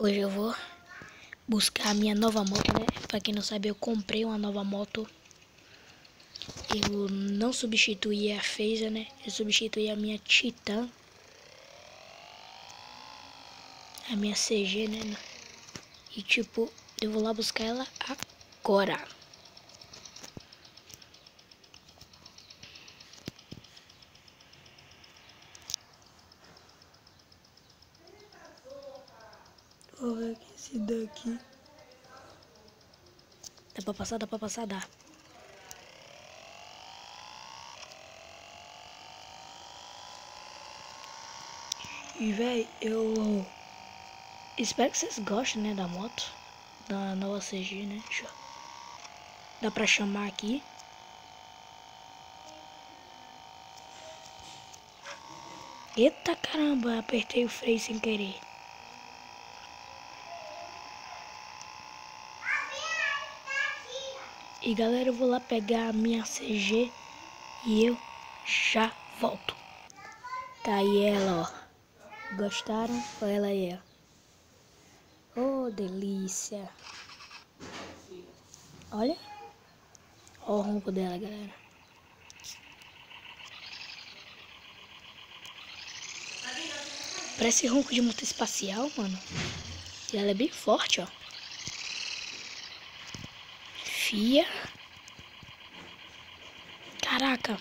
Hoje eu vou buscar a minha nova moto, né? Pra quem não sabe, eu comprei uma nova moto. Eu não substituí a Phaser, né? Eu substituí a minha Titan. A minha CG, né? E tipo, eu vou lá buscar ela agora. Vou ver aqui esse daqui. Dá pra passar? Dá pra passar? Dá. E véi, eu espero que vocês gostem, né, da moto. Da nova CG, né? Dá pra chamar aqui. Eita caramba, apertei o freio sem querer. E galera, eu vou lá pegar a minha CG e eu já volto. Tá aí ela, ó. Gostaram? Olha ela aí, ó. Oh, delícia. Olha. Olha o ronco dela, galera. Parece ronco de moto espacial, mano. E ela é bem forte, ó. Fia. Caraca.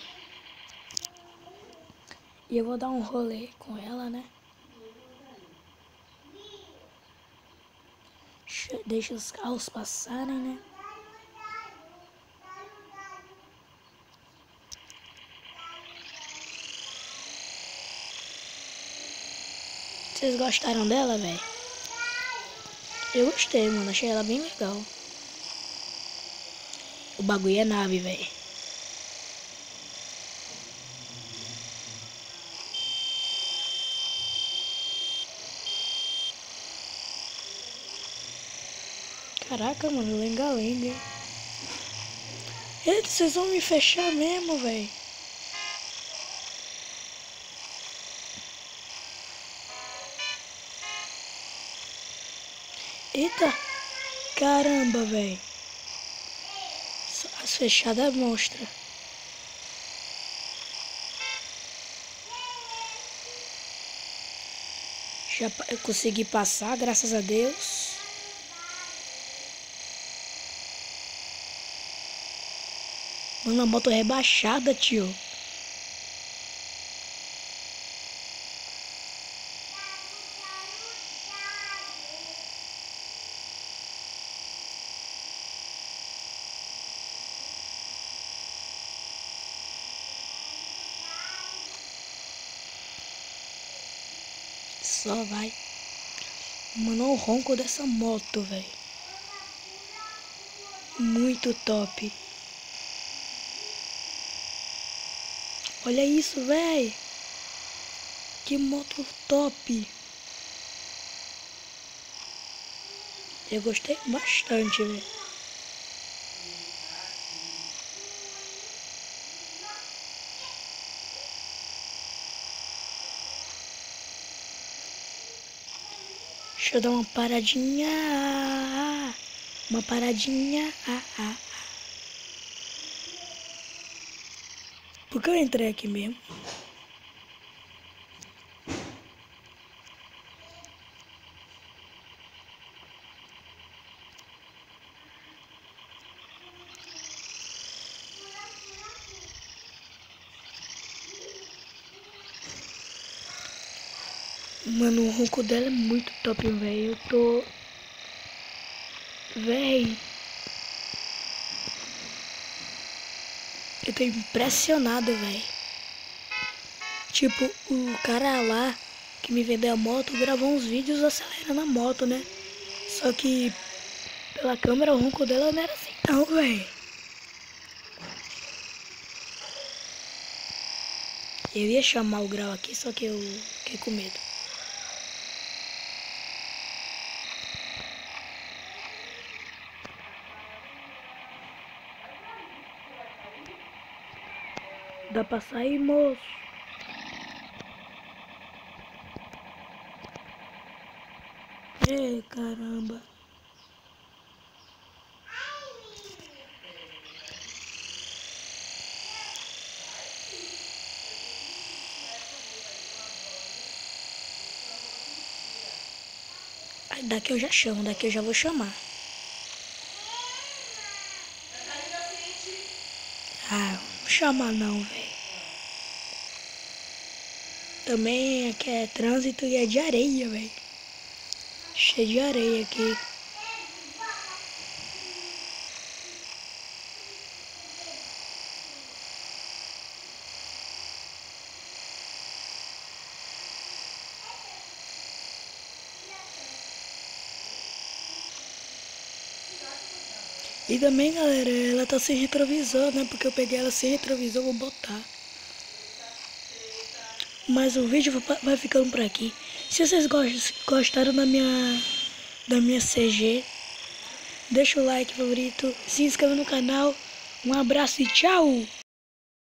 E eu vou dar um rolê com ela, né? Deixa os carros passarem, né? Vocês gostaram dela, velho? Eu gostei, mano. Achei ela bem legal. O bagulho é nave, velho. Caraca, mano. Lenga-lenga, hein? Eita, vocês vão me fechar mesmo, velho. Eita. Caramba, velho. As fechadas monstra. Já eu consegui passar, graças a Deus. Mano, a moto rebaixada, tio. Só vai. Mano, o ronco dessa moto, velho. Muito top. Olha isso, velho. Que moto top. Eu gostei bastante, velho. Deixa eu dar uma paradinha. Uma paradinha. Por que eu entrei aqui mesmo? Mano, o ronco dela é muito top, velho. Eu tô... Véi. Eu tô impressionado, velho. Tipo, o cara lá que me vendeu a moto gravou uns vídeos acelerando a moto, né? Só que pela câmera o ronco dela não era assim não, velho. Eu ia chamar o grau aqui, só que eu fiquei com medo. Dá pra sair, moço? Ei, caramba. Daqui eu já chamo, daqui eu já vou chamar. Ah, não chama não, velho. Também aqui é trânsito e é de areia, velho. Cheio de areia aqui. E também, galera, ela tá sem retrovisor, né? Porque eu peguei ela sem retrovisor, vou botar. Mas o vídeo vai ficando por aqui. Se vocês gostaram da minha CG, deixa o like, favorito, se inscreva no canal. Um abraço e tchau!